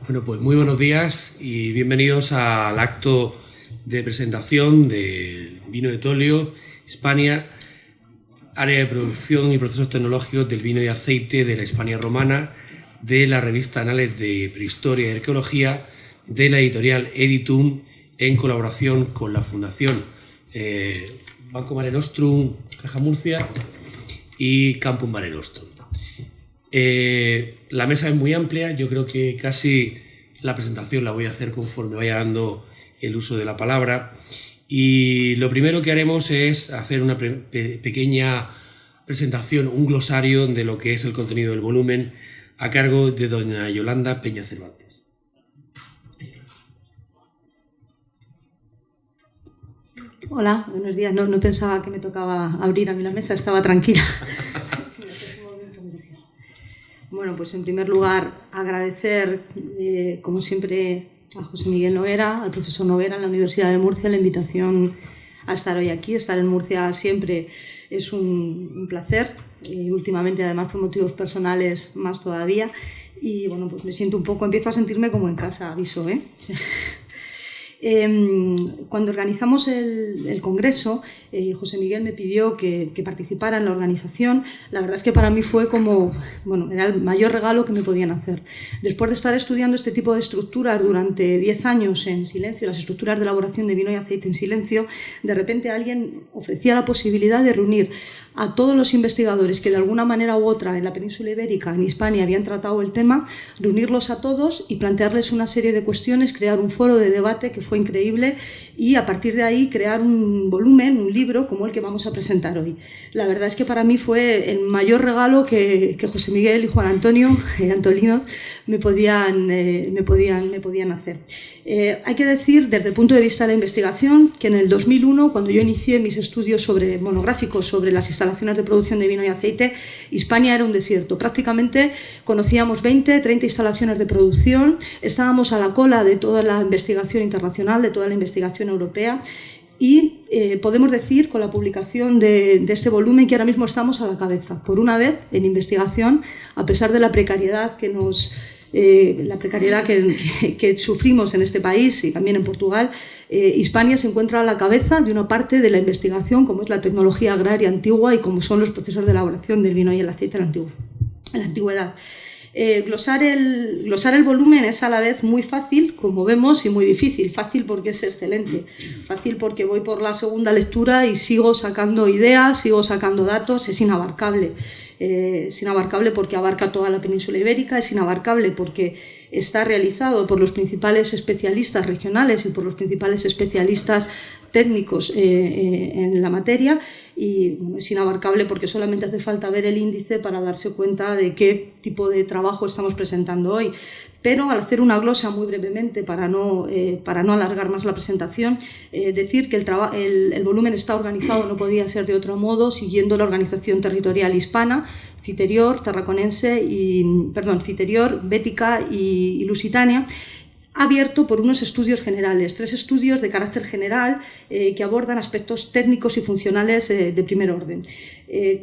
Bueno, pues muy buenos días y bienvenidos al acto de presentación del vino de Tollio, Hispania, área de producción y procesos tecnológicos del vino y aceite de la Hispania romana, de la revista Anales de Prehistoria y Arqueología, de la editorial Editum, en colaboración con la Fundación Banco Mare Nostrum, Caja Murcia y Campus Mare Nostrum. La mesa es muy amplia, yo creo que casi la presentación la voy a hacer conforme vaya dando el uso de la palabra, y lo primero que haremos es hacer una pequeña presentación, un glosario de lo que es el contenido del volumen, a cargo de doña Yolanda Peña Cervantes. Hola, buenos días. No pensaba que me tocaba abrir a mí la mesa, estaba tranquila. Bueno, pues en primer lugar agradecer, como siempre, a José Miguel Noguera, al profesor Noguera en la Universidad de Murcia, la invitación a estar hoy aquí. Estar en Murcia siempre es un placer, últimamente además por motivos personales más todavía, y bueno, pues me siento empiezo a sentirme como en casa, aviso, ¿eh? Cuando organizamos el congreso, José Miguel me pidió que participara en la organización. La verdad es que para mí fue era el mayor regalo que me podían hacer. Después de estar estudiando este tipo de estructuras durante 10 años en silencio, las estructuras de elaboración de vino y aceite en silencio, de repente alguien ofrecía la posibilidad de reunir a todos los investigadores que de alguna manera u otra en la península ibérica, en Hispania, habían tratado el tema, reunirlos a todos y plantearles una serie de cuestiones, crear un foro de debate que fue increíble, y a partir de ahí crear un volumen, un libro como el que vamos a presentar hoy. La verdad es que para mí fue el mayor regalo que José Miguel y Juan Antonio Antolino me podían hacer. Hay que decir, desde el punto de vista de la investigación, que en el 2001, cuando yo inicié mis estudios monográficos sobre las instalaciones de producción de vino y aceite, Hispania era un desierto. Prácticamente conocíamos 20-30 instalaciones de producción, estábamos a la cola de toda la investigación internacional, de toda la investigación europea, y podemos decir, con la publicación de este volumen, que ahora mismo estamos a la cabeza, por una vez, en investigación, a pesar de la precariedad que sufrimos en este país y también en Portugal. Hispania se encuentra a la cabeza de una parte de la investigación, como es la tecnología agraria antigua y como son los procesos de elaboración del vino y el aceite en la antigüedad. Glosar el volumen es a la vez muy fácil, como vemos, y muy difícil. Fácil porque es excelente, fácil porque voy por la segunda lectura y sigo sacando ideas, sigo sacando datos. Es inabarcable. Es inabarcable porque abarca toda la península ibérica, es inabarcable porque está realizado por los principales especialistas regionales y por los principales especialistas técnicos en la materia, y es inabarcable porque solamente hace falta ver el índice para darse cuenta de qué tipo de trabajo estamos presentando hoy. Pero al hacer una glosa muy brevemente, para no alargar más la presentación, decir que el volumen está organizado, no podía ser de otro modo, siguiendo la organización territorial hispana, Citerior, Citerior, Bética y Lusitania, abierto por unos estudios generales, 3 estudios de carácter general que abordan aspectos técnicos y funcionales de primer orden.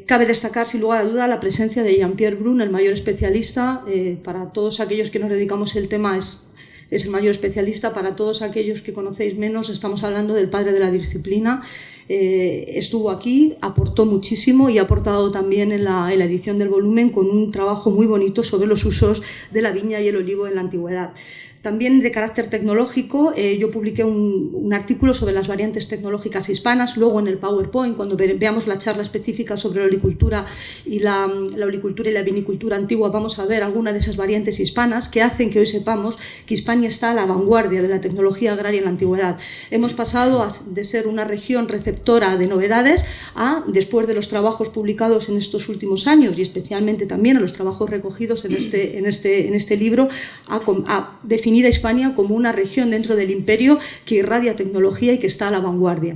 Cabe destacar, sin lugar a duda, la presencia de Jean-Pierre Brun, el mayor especialista. Para todos aquellos que nos dedicamos el tema, es el mayor especialista. Para todos aquellos que conocéis menos, estamos hablando del padre de la disciplina. Estuvo aquí, aportó muchísimo y ha aportado también en la edición del volumen con un trabajo muy bonito sobre los usos de la viña y el olivo en la antigüedad. También de carácter tecnológico, yo publiqué un artículo sobre las variantes tecnológicas hispanas. Luego en el PowerPoint, cuando veamos la charla específica sobre la olicultura y la olicultura y la vinicultura antigua, vamos a ver algunas de esas variantes hispanas que hacen que hoy sepamos que Hispania está a la vanguardia de la tecnología agraria en la antigüedad. Hemos pasado de ser una región receptora de novedades a, después de los trabajos publicados en estos últimos años y especialmente también a los trabajos recogidos en este libro, a definir definir a Hispania como una región dentro del imperio que irradia tecnología y que está a la vanguardia.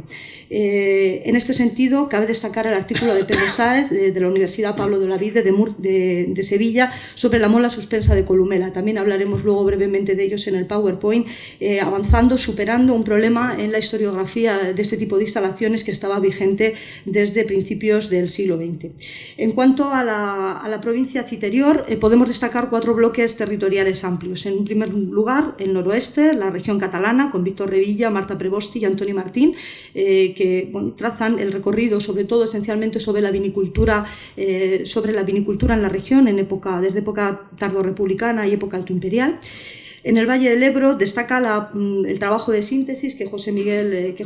En este sentido, cabe destacar el artículo de Pedro Sáez, de la Universidad Pablo de Olavide de Sevilla, sobre la mola suspensa de Columela. También hablaremos luego brevemente de ellos en el PowerPoint, avanzando, superando un problema en la historiografía de este tipo de instalaciones que estaba vigente desde principios del siglo XX. En cuanto a la provincia citerior, podemos destacar 4 bloques territoriales amplios. En primer lugar, el noroeste, la región catalana, con Víctor Revilla, Marta Prebosti y Antoni Martín, que trazan el recorrido, sobre todo esencialmente sobre la vinicultura en la región, desde época tardorrepublicana y época altoimperial. En el Valle del Ebro destaca el trabajo de síntesis que José Miguel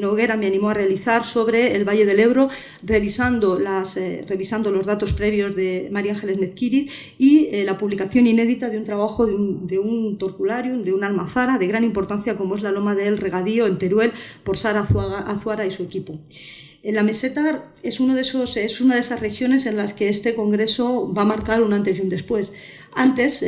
Noguera me animó a realizar sobre el Valle del Ebro, revisando los datos previos de María Ángeles Mezquiriz y la publicación inédita de un trabajo de un torcularium, de una almazara de gran importancia como es la Loma del Regadío en Teruel por Sara Azuara y su equipo. En la meseta es una de esas regiones en las que este congreso va a marcar un antes y un después. Antes,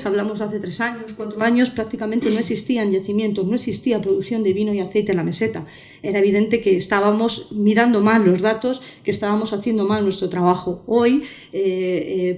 hablamos de hace 3 años, 4 años, prácticamente no existían yacimientos, no existía producción de vino y aceite en la meseta. Era evidente que estábamos mirando mal los datos, que estábamos haciendo mal nuestro trabajo. Hoy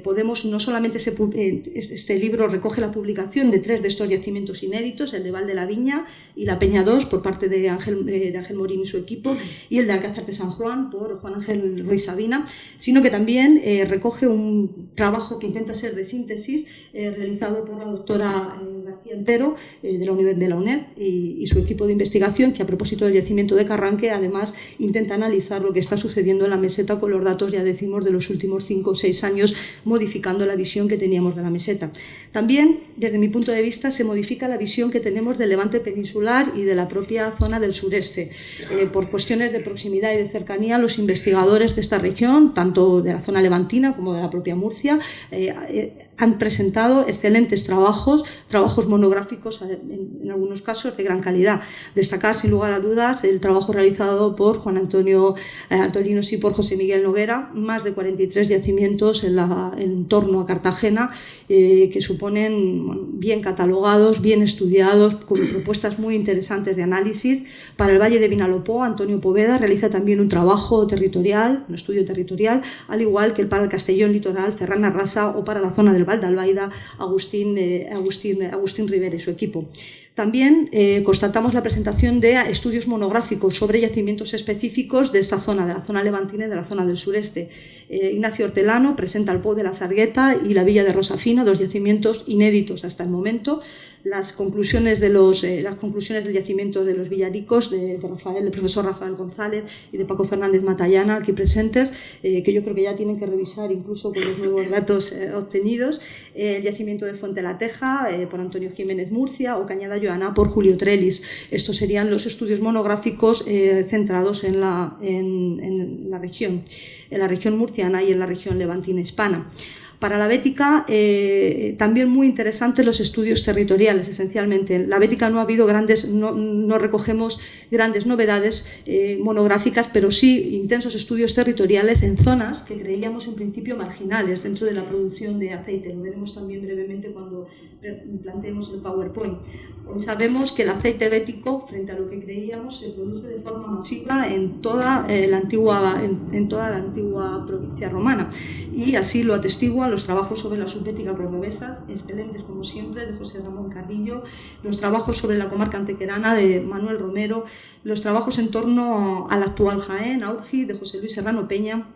podemos, no solamente este libro recoge la publicación de 3 de estos yacimientos inéditos, el de Val de la Viña y la Peña 2 por parte de Ángel Morín y su equipo, y el de Alcázar de San Juan por Juan Ángel Ruiz Sabina, sino que también recoge un trabajo que intenta ser de síntesis realizado por la doctora García Entero de la UNED y su equipo de investigación, que a propósito del yacimiento de Carranque además intenta analizar lo que está sucediendo en la meseta con los datos, ya decimos, de los últimos 5 o 6 años, modificando la visión que teníamos de la meseta. También, desde mi punto de vista, se modifica la visión que tenemos del Levante peninsular y de la propia zona del sureste. Por cuestiones de proximidad y de cercanía, los investigadores de esta región, tanto de la zona levantina como de la propia Murcia, han presentado excelentes trabajos monográficos, en algunos casos de gran calidad. Destacar, sin lugar a dudas, el trabajo realizado por Juan Antonio Antolinos y por José Miguel Noguera, más de 43 yacimientos en torno a Cartagena, que suponen bien catalogados, bien estudiados, con propuestas muy interesantes de análisis. Para el Valle de Vinalopó, Antonio Poveda realiza también un trabajo territorial, un estudio territorial, al igual que para el Castellón Litoral, Ferran Arrasa, o para la zona del Val de Albaida, Agustín Rivera y su equipo. También constatamos la presentación de estudios monográficos sobre yacimientos específicos de esta zona, de la zona levantina y de la zona del sureste. Ignacio Hortelano presenta el Po de la Sargueta y la Villa de Rosafina, 2 yacimientos inéditos hasta el momento. Las conclusiones del yacimiento de los Villaricos, del profesor Rafael González y de Paco Fernández Matallana, aquí presentes, que yo creo que ya tienen que revisar incluso con los nuevos datos obtenidos. El yacimiento de Fuente la Teja, por Antonio Jiménez Murcia, o Cañada Joana por Julio Trelis. Estos serían los estudios monográficos centrados en la región murciana y en la región levantina hispana. Para la Bética, también muy interesantes los estudios territoriales, esencialmente. En la Bética no ha habido no recogemos grandes novedades monográficas, pero sí intensos estudios territoriales en zonas que creíamos en principio marginales dentro de la producción de aceite. Lo veremos también brevemente cuando planteemos el PowerPoint. Hoy sabemos que el aceite bético, frente a lo que creíamos, se produce de forma masiva en toda la antigua provincia romana, y así lo atestiguan los trabajos sobre la subbética cordobesa, excelentes como siempre, de José Ramón Carrillo, los trabajos sobre la comarca antequerana de Manuel Romero, los trabajos en torno al actual Jaén, Aurgi, de José Luis Serrano Peña,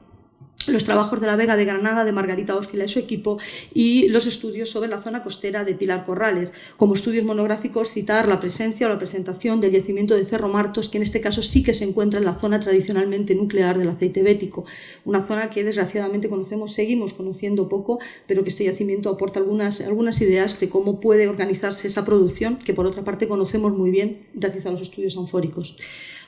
los trabajos de la Vega de Granada de Margarita Orfila y su equipo, y los estudios sobre la zona costera de Pilar Corrales. Como estudios monográficos, citar la presencia o la presentación del yacimiento de Cerro Martos, que en este caso sí que se encuentra en la zona tradicionalmente nuclear del aceite bético, una zona que desgraciadamente seguimos conociendo poco, pero que este yacimiento aporta algunas ideas de cómo puede organizarse esa producción, que por otra parte conocemos muy bien gracias a los estudios anfóricos.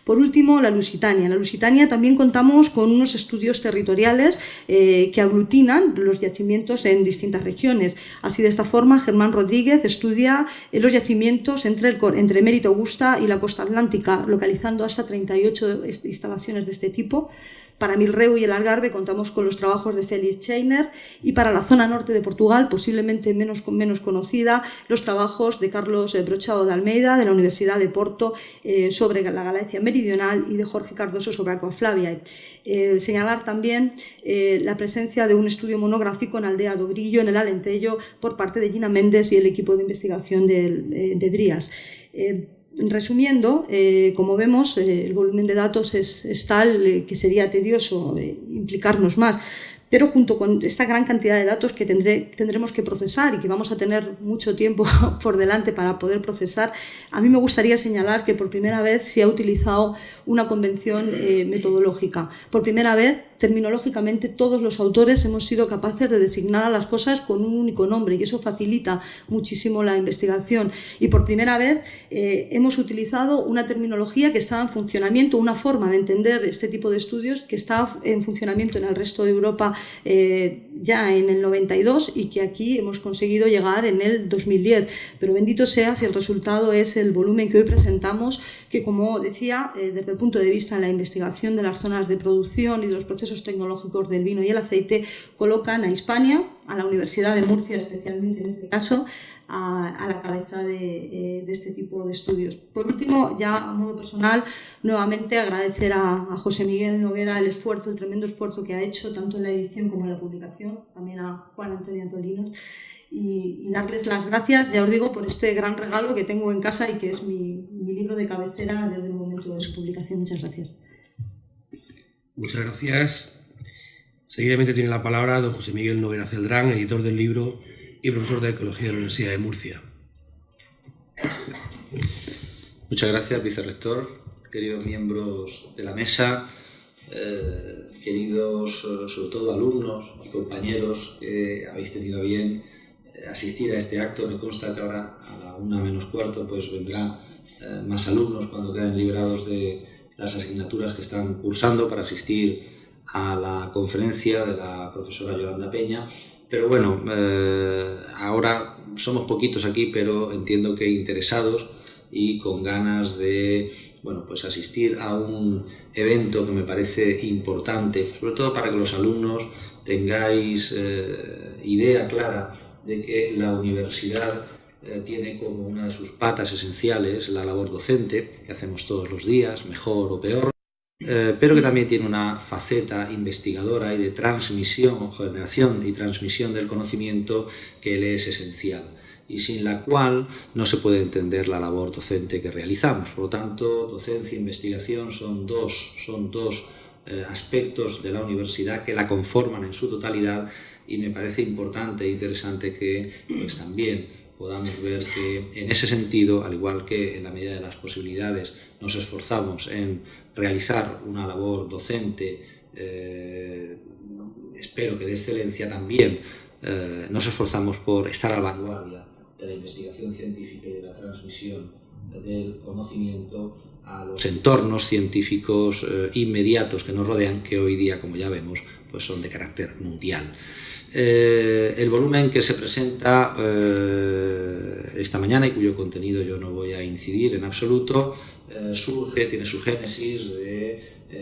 Por último, la Lusitania. En la Lusitania también contamos con unos estudios territoriales que aglutinan los yacimientos en distintas regiones. Así, de esta forma, Germán Rodríguez estudia los yacimientos entre Mérida Augusta y la costa atlántica, localizando hasta 38 instalaciones de este tipo. Para Milreu y el Algarve contamos con los trabajos de Félix Scheiner y para la zona norte de Portugal, posiblemente menos conocida, los trabajos de Carlos Brochado de Almeida de la Universidad de Porto sobre la Galicia meridional y de Jorge Cardoso sobre Aquaflavia. Señalar también la presencia de un estudio monográfico en Aldea do Grillo, en el Alentejo, por parte de Gina Méndez y el equipo de investigación de DRIAS. Resumiendo, como vemos, el volumen de datos es tal que sería tedioso implicarnos más, pero junto con esta gran cantidad de datos que tendremos que procesar y que vamos a tener mucho tiempo por delante para poder procesar, a mí me gustaría señalar que por primera vez se ha utilizado una convención metodológica. Por primera vez, terminológicamente, todos los autores hemos sido capaces de designar a las cosas con un único nombre y eso facilita muchísimo la investigación. Y por primera vez hemos utilizado una terminología que estaba en funcionamiento, una forma de entender este tipo de estudios que estaba en funcionamiento en el resto de Europa ya en el 92 y que aquí hemos conseguido llegar en el 2010. Pero bendito sea si el resultado es el volumen que hoy presentamos, que, como decía, desde el punto de vista de la investigación de las zonas de producción y de los procesos tecnológicos del vino y el aceite, colocan a Hispania, a la Universidad de Murcia especialmente en este caso, a la cabeza de este tipo de estudios. Por último, ya a modo personal, nuevamente agradecer a José Miguel Noguera el tremendo esfuerzo que ha hecho tanto en la edición como en la publicación, también a Juan Antonio Antolinos, y darles las gracias, ya os digo, por este gran regalo que tengo en casa y que es mi libro de cabecera desde el momento de su publicación. Muchas gracias. Muchas gracias. Seguidamente tiene la palabra don José Miguel Noguera Celdrán, editor del libro y profesor de Ecología de la Universidad de Murcia. Muchas gracias, vicerrector, queridos miembros de la mesa, queridos, sobre todo, alumnos y compañeros que habéis tenido a bien asistir a este acto. Me consta que ahora, a la 1:15, pues vendrán más alumnos cuando queden liberados de las asignaturas que están cursando para asistir a la conferencia de la profesora Yolanda Peña. Pero bueno, ahora somos poquitos aquí, pero entiendo que interesados y con ganas de, bueno, pues asistir a un evento que me parece importante, sobre todo para que los alumnos tengáis idea clara de que la universidad tiene como una de sus patas esenciales la labor docente, que hacemos todos los días, mejor o peor, pero que también tiene una faceta investigadora y de transmisión, generación y transmisión del conocimiento que le es esencial y sin la cual no se puede entender la labor docente que realizamos. Por lo tanto, docencia e investigación son dos aspectos de la universidad que la conforman en su totalidad y me parece importante e interesante que pues, también podamos ver que en ese sentido, al igual que en la medida de las posibilidades nos esforzamos en realizar una labor docente, espero que de excelencia también, nos esforzamos por estar a la vanguardia de la investigación científica y de la transmisión del conocimiento a los entornos científicos inmediatos que nos rodean, que hoy día, como ya vemos, pues son de carácter mundial. El volumen que se presenta esta mañana y cuyo contenido yo no voy a incidir en absoluto, tiene su génesis de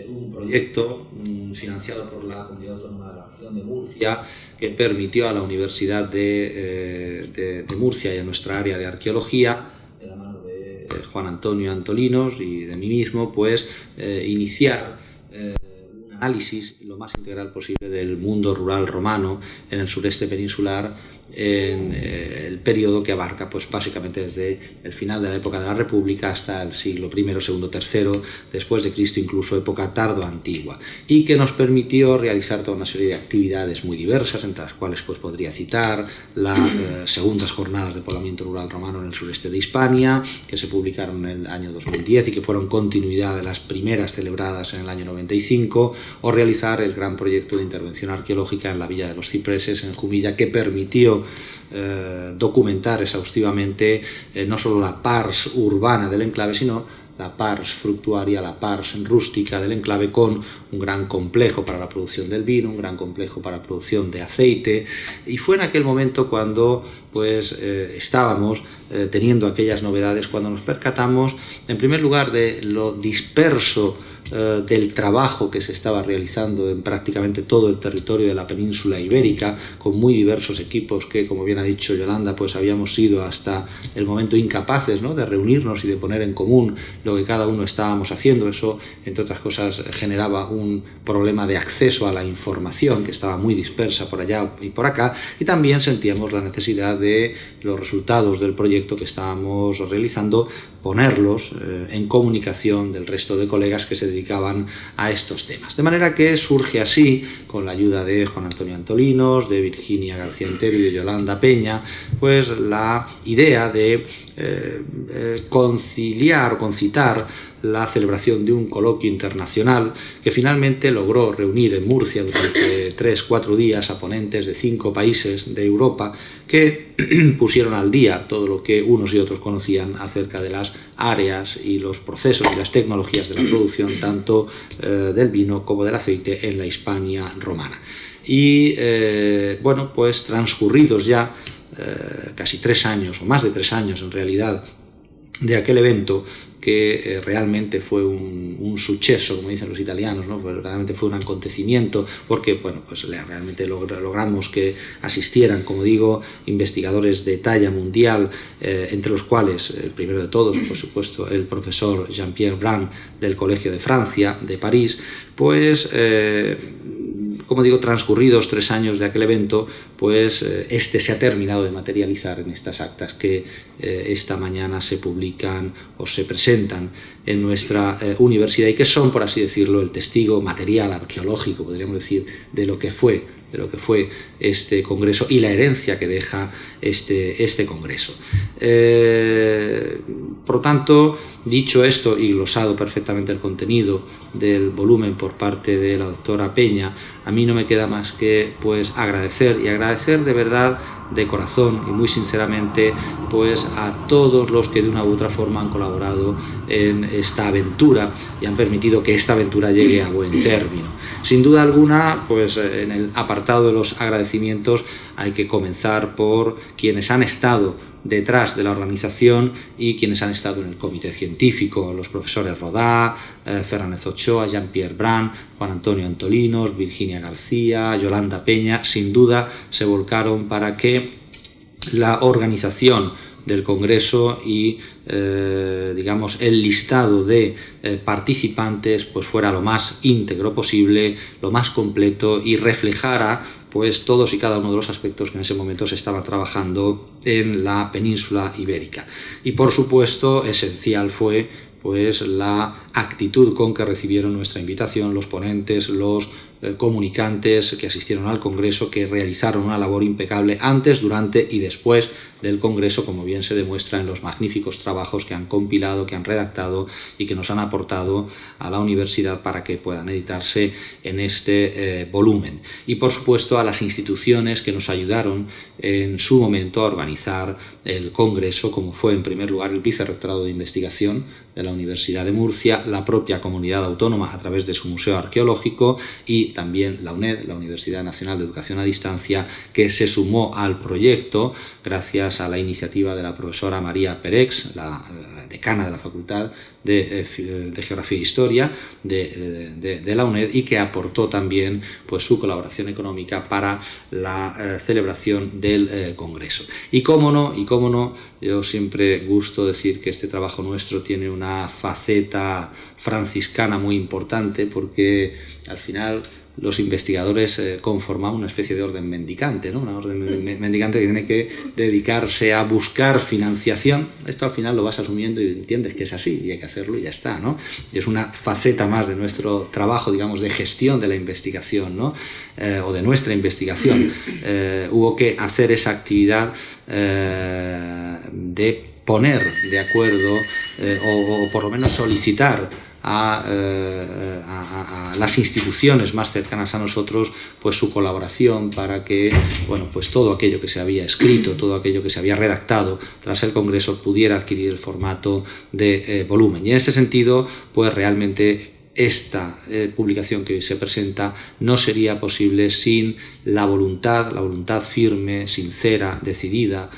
un proyecto financiado por la Comunidad Autónoma de la Región de Murcia que permitió a la Universidad de Murcia y a nuestra área de arqueología, de la mano de Juan Antonio Antolinos y de mí mismo, pues iniciar un análisis lo más integral posible del mundo rural romano en el sureste peninsular en el periodo que abarca pues básicamente desde el final de la época de la República hasta el siglo I, II, III después de Cristo, incluso época tardo-antigua, y que nos permitió realizar toda una serie de actividades muy diversas, entre las cuales pues podría citar las segundas jornadas de poblamiento rural romano en el sureste de Hispania, que se publicaron en el año 2010 y que fueron continuidad de las primeras celebradas en el año 95, o realizar el gran proyecto de intervención arqueológica en la Villa de los Cipreses, en Jumilla, que permitió documentar exhaustivamente no solo la pars urbana del enclave, sino la pars fructuaria, la pars rústica del enclave, con un gran complejo para la producción del vino, un gran complejo para la producción de aceite, y fue en aquel momento cuando pues estábamos teniendo aquellas novedades, cuando nos percatamos, en primer lugar, de lo disperso del trabajo que se estaba realizando en prácticamente todo el territorio de la península ibérica, con muy diversos equipos que, como bien ha dicho Yolanda, pues habíamos sido hasta el momento incapaces, ¿no?, de reunirnos y de poner en común lo que cada uno estábamos haciendo. Eso, entre otras cosas, generaba un problema de acceso a la información que estaba muy dispersa por allá y por acá, y también sentíamos la necesidad de los resultados del proyecto que estábamos realizando, ponerlos en comunicación del resto de colegas que se dedicaban a estos temas. De manera que surge así, con la ayuda de Juan Antonio Antolinos, de Virginia García Entero y de Yolanda Peña, pues la idea de conciliar o concitar la celebración de un coloquio internacional que finalmente logró reunir en Murcia durante 3-4 días a ponentes de 5 países de Europa que pusieron al día todo lo que unos y otros conocían acerca de las áreas y los procesos y las tecnologías de la producción tanto del vino como del aceite en la Hispania romana. Y bueno, pues transcurridos ya casi 3 años, o más de 3 años en realidad, de aquel evento, que realmente fue un suceso, como dicen los italianos, ¿no? Pues realmente fue un acontecimiento, porque bueno, pues realmente logramos que asistieran, como digo, investigadores de talla mundial, entre los cuales, el primero de todos, por supuesto, el profesor Jean-Pierre Brun del Colegio de Francia, de París, pues como digo, transcurridos 3 años de aquel evento, pues este se ha terminado de materializar en estas actas que esta mañana se publican o se presentan en nuestra universidad y que son, por así decirlo, el testigo material arqueológico, podríamos decir, de lo que fue este congreso y la herencia que deja este congreso. Por lo tanto, dicho esto y glosado perfectamente el contenido del volumen por parte de la doctora Peña, a mí no me queda más que pues agradecer de verdad, de corazón y muy sinceramente, pues a todos los que de una u otra forma han colaborado en esta aventura y han permitido que esta aventura llegue a buen término. Sin duda alguna, pues en el apartado de los agradecimientos hay que comenzar por quienes han estado detrás de la organización y quienes han estado en el comité científico, los profesores Rodá, Fernández Ochoa, Jean-Pierre Brun, Juan Antonio Antolinos, Virginia García, Yolanda Peña, sin duda se volcaron para que la organización del Congreso y digamos el listado de participantes pues fuera lo más íntegro posible, lo más completo y reflejara pues todos y cada uno de los aspectos que en ese momento se estaba trabajando en la península ibérica. Y por supuesto esencial fue pues la actitud con que recibieron nuestra invitación los ponentes, los comunicantes que asistieron al Congreso, que realizaron una labor impecable antes, durante y después del Congreso, como bien se demuestra en los magníficos trabajos que han compilado, que han redactado y que nos han aportado a la universidad para que puedan editarse en este volumen. Y por supuesto a las instituciones que nos ayudaron en su momento a organizar el Congreso, como fue en primer lugar el Vicerrectorado de Investigación de la Universidad de Murcia, la propia comunidad autónoma a través de su Museo Arqueológico y también la UNED, la Universidad Nacional de Educación a Distancia, que se sumó al proyecto gracias a la iniciativa de la profesora María Perex, la decana de la Facultad de Geografía e Historia de la UNED, y que aportó también pues, su colaboración económica para la celebración del Congreso. Y cómo no, yo siempre gusto decir que este trabajo nuestro tiene una faceta franciscana muy importante, porque al final los investigadores conformamos una especie de orden mendicante, ¿no? Una orden mendicante que tiene que dedicarse a buscar financiación. Esto al final lo vas asumiendo y entiendes que es así y hay que hacerlo y ya está, ¿no? Y es una faceta más de nuestro trabajo, digamos, de gestión de la investigación, ¿no? O de nuestra investigación. Hubo que hacer esa actividad de poner de acuerdo o por lo menos solicitar a las instituciones más cercanas a nosotros pues su colaboración para que bueno, pues todo aquello que se había escrito, todo aquello que se había redactado tras el Congreso pudiera adquirir el formato de volumen. Y en ese sentido pues realmente esta publicación que hoy se presenta no sería posible sin la voluntad firme, sincera, decidida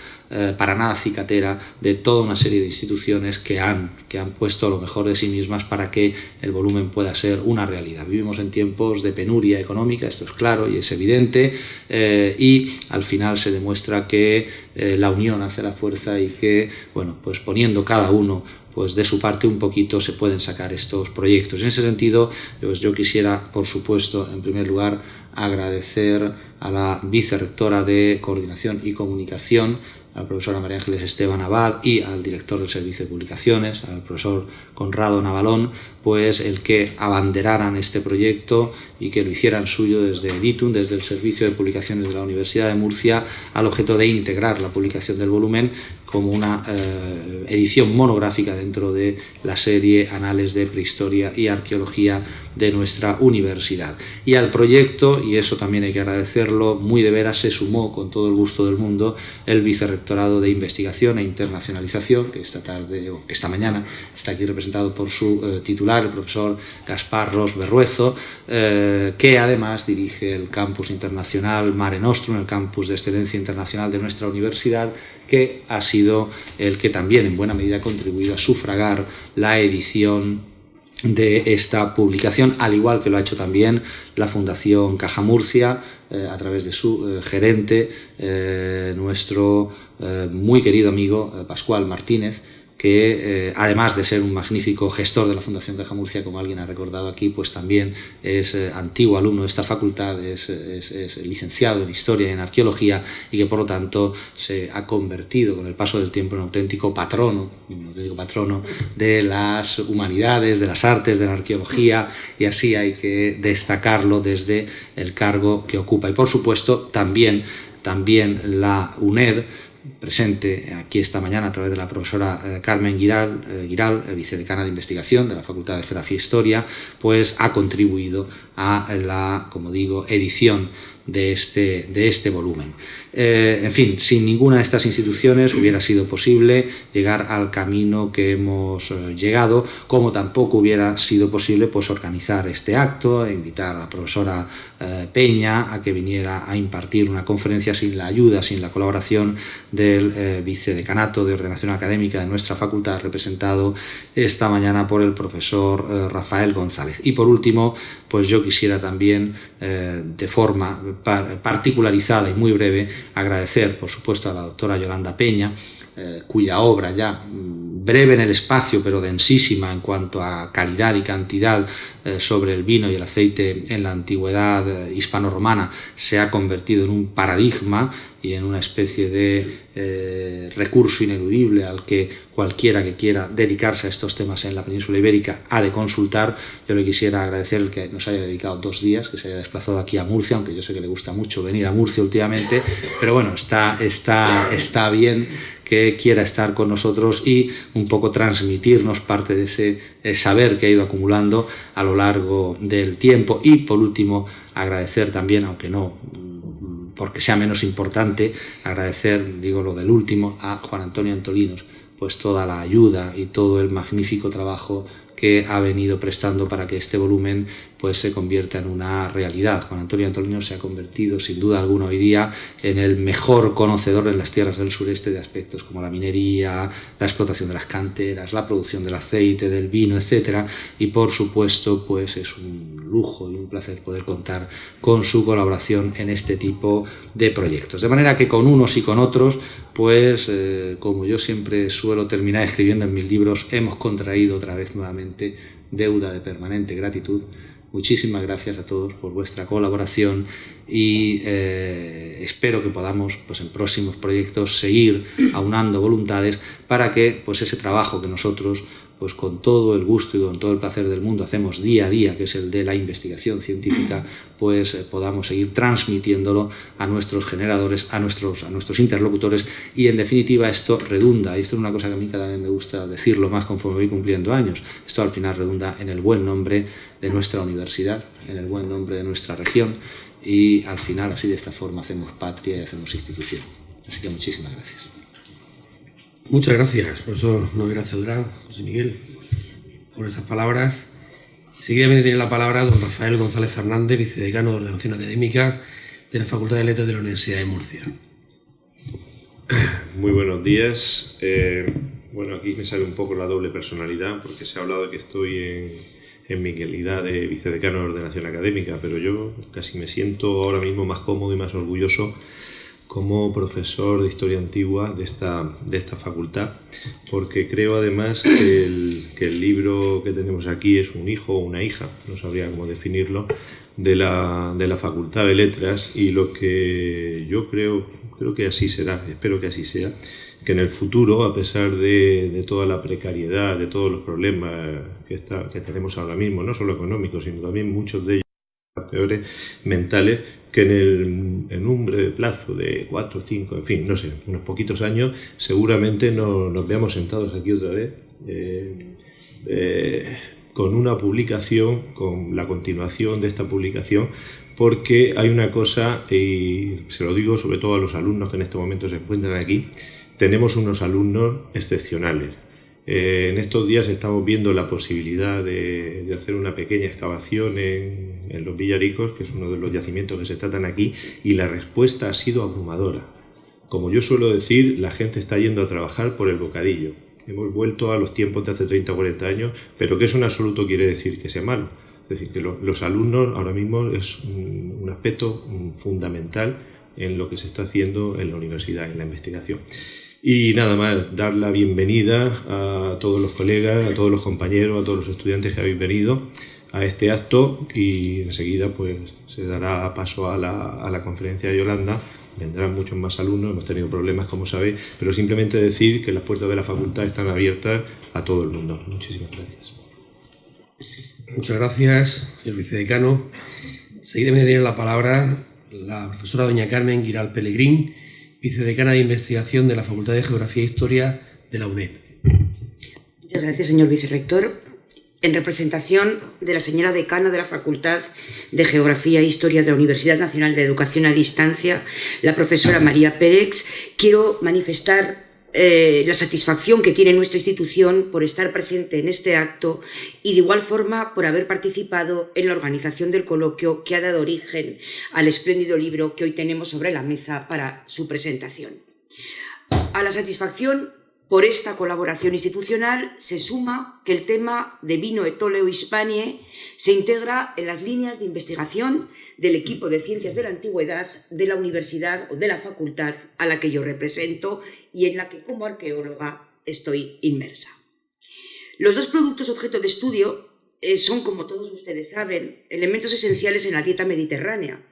para nada cicatera de toda una serie de instituciones que han puesto lo mejor de sí mismas para que el volumen pueda ser una realidad. Vivimos en tiempos de penuria económica, esto es claro y es evidente, y al final se demuestra que la unión hace la fuerza y que, bueno, pues poniendo cada uno pues de su parte un poquito se pueden sacar estos proyectos. En ese sentido, pues yo quisiera, por supuesto, en primer lugar, agradecer a la vicerrectora de Coordinación y Comunicación, a la profesora María Ángeles Esteban Abad, y al director del Servicio de Publicaciones, al profesor Conrado Navalón, pues el que abanderaran este proyecto y que lo hicieran suyo desde Editum, desde el Servicio de Publicaciones de la Universidad de Murcia, al objeto de integrar la publicación del volumen como una edición monográfica dentro de la serie Anales de Prehistoria y Arqueología de nuestra universidad. Y al proyecto, y eso también hay que agradecerlo, muy de veras se sumó con todo el gusto del mundo el Vicerrectorado de Investigación e Internacionalización, que esta mañana está aquí representado por su titular, el profesor Gaspar Ros Berruezo, que además dirige el campus internacional Mare Nostrum, el campus de excelencia internacional de nuestra universidad, que ha sido el que también en buena medida ha contribuido a sufragar la edición de esta publicación, al igual que lo ha hecho también la Fundación Caja Murcia, a través de su gerente, nuestro muy querido amigo Pascual Martínez, que además de ser un magnífico gestor de la Fundación Caja Murcia, como alguien ha recordado aquí, pues también es antiguo alumno de esta facultad, es licenciado en Historia y en Arqueología, y que por lo tanto se ha convertido con el paso del tiempo en un auténtico patrono de las humanidades, de las artes, de la arqueología, y así hay que destacarlo desde el cargo que ocupa. Y por supuesto también la UNED, presente aquí esta mañana a través de la profesora Carmen Giral, vicedecana de investigación de la Facultad de Geografía e Historia, pues ha contribuido a la, como digo, edición de este volumen. En fin, sin ninguna de estas instituciones hubiera sido posible llegar al camino que hemos llegado, como tampoco hubiera sido posible pues organizar este acto e invitar a la profesora Peña a que viniera a impartir una conferencia sin la ayuda, sin la colaboración del vicedecanato de ordenación académica de nuestra facultad, representado esta mañana por el profesor Rafael González. Y por último, pues yo quisiera también de forma particularizada y muy breve agradecer, por supuesto, a la doctora Yolanda Peña, cuya obra ya breve en el espacio pero densísima en cuanto a calidad y cantidad sobre el vino y el aceite en la antigüedad hispano-romana se ha convertido en un paradigma y en una especie de recurso ineludible al que cualquiera que quiera dedicarse a estos temas en la península ibérica ha de consultar. Yo le quisiera agradecer el que nos haya dedicado 2 días, que se haya desplazado aquí a Murcia, aunque yo sé que le gusta mucho venir a Murcia últimamente, pero bueno, está bien que quiera estar con nosotros y un poco transmitirnos parte de ese saber que ha ido acumulando a lo largo del tiempo. Y por último, agradecer también, aunque no porque sea menos importante, agradecer, digo lo del último, a Juan Antonio Antolinos, pues toda la ayuda y todo el magnífico trabajo que ha venido prestando para que este volumen pues se convierta en una realidad. Juan Antonio Antolinos se ha convertido sin duda alguna hoy día en el mejor conocedor en las tierras del sureste de aspectos como la minería, la explotación de las canteras, la producción del aceite, del vino, etcétera, y por supuesto pues es un lujo y un placer poder contar con su colaboración en este tipo de proyectos. De manera que con unos y con otros, pues como yo siempre suelo terminar escribiendo en mis libros, hemos contraído otra vez nuevamente deuda de permanente gratitud. Muchísimas gracias a todos por vuestra colaboración y espero que podamos pues, en próximos proyectos seguir aunando voluntades para que pues, ese trabajo que nosotros pues, con todo el gusto y con todo el placer del mundo hacemos día a día, que es el de la investigación científica, pues podamos seguir transmitiéndolo a nuestros generadores, a nuestros interlocutores, y en definitiva esto redunda, y esto es una cosa que a mí cada vez me gusta decirlo más conforme voy cumpliendo años, esto al final redunda en el buen nombre de nuestra universidad, en el buen nombre de nuestra región, y al final así de esta forma hacemos patria y hacemos institución. Así que muchísimas gracias. Muchas gracias, profesor Noguera Celdrán, José Miguel, por esas palabras. Seguidamente tiene la palabra don Rafael González Fernández, vicedecano de Ordenación Académica de la Facultad de Letras de la Universidad de Murcia. Muy buenos días. Bueno, aquí me sale un poco la doble personalidad porque se ha hablado de que estoy en mi calidad de vicedecano de ordenación académica, pero yo casi me siento ahora mismo más cómodo y más orgulloso como profesor de historia antigua de esta facultad, porque creo además que el libro que tenemos aquí es un hijo o una hija, no sabría cómo definirlo, de la Facultad de Letras, y lo que yo creo que así será, espero que así sea, que en el futuro, a pesar de toda la precariedad, de todos los problemas que tenemos ahora mismo, no solo económicos, sino también muchos de ellos peores mentales, que en un breve plazo de 4, 5, en fin, no sé, unos poquitos años, seguramente nos veamos sentados aquí otra vez con una publicación, con la continuación de esta publicación, porque hay una cosa, y se lo digo sobre todo a los alumnos que en este momento se encuentran aquí, tenemos unos alumnos excepcionales. En estos días estamos viendo la posibilidad de hacer una pequeña excavación en los Villaricos, que es uno de los yacimientos que se tratan aquí, y la respuesta ha sido abrumadora. Como yo suelo decir, la gente está yendo a trabajar por el bocadillo. Hemos vuelto a los tiempos de hace 30 o 40 años, pero que eso en absoluto quiere decir que sea malo. Es decir, que los alumnos ahora mismo es un aspecto fundamental en lo que se está haciendo en la universidad, en la investigación. Y nada más, dar la bienvenida a todos los colegas, a todos los compañeros, a todos los estudiantes que habéis venido a este acto, y enseguida pues se dará paso a la conferencia de Yolanda. Vendrán muchos más alumnos, hemos tenido problemas, como sabéis, pero simplemente decir que las puertas de la facultad están abiertas a todo el mundo. Muchísimas gracias. Muchas gracias, señor vicedecano. Seguida me daría la palabra la profesora doña Carmen Guiral Pelegrín, vicedecana de Investigación de la Facultad de Geografía e Historia de la UNED. Muchas gracias, señor vicerrector. En representación de la señora decana de la Facultad de Geografía e Historia de la Universidad Nacional de Educación a Distancia, la profesora María Pérez, quiero manifestar la satisfacción que tiene nuestra institución por estar presente en este acto y de igual forma por haber participado en la organización del coloquio que ha dado origen al espléndido libro que hoy tenemos sobre la mesa para su presentación. A la satisfacción por esta colaboración institucional se suma que el tema de Vino Etoleo Hispaniae se integra en las líneas de investigación del equipo de Ciencias de la Antigüedad de la universidad o de la facultad a la que yo represento y en la que como arqueóloga estoy inmersa. Los dos productos objeto de estudio son, como todos ustedes saben, elementos esenciales en la dieta mediterránea,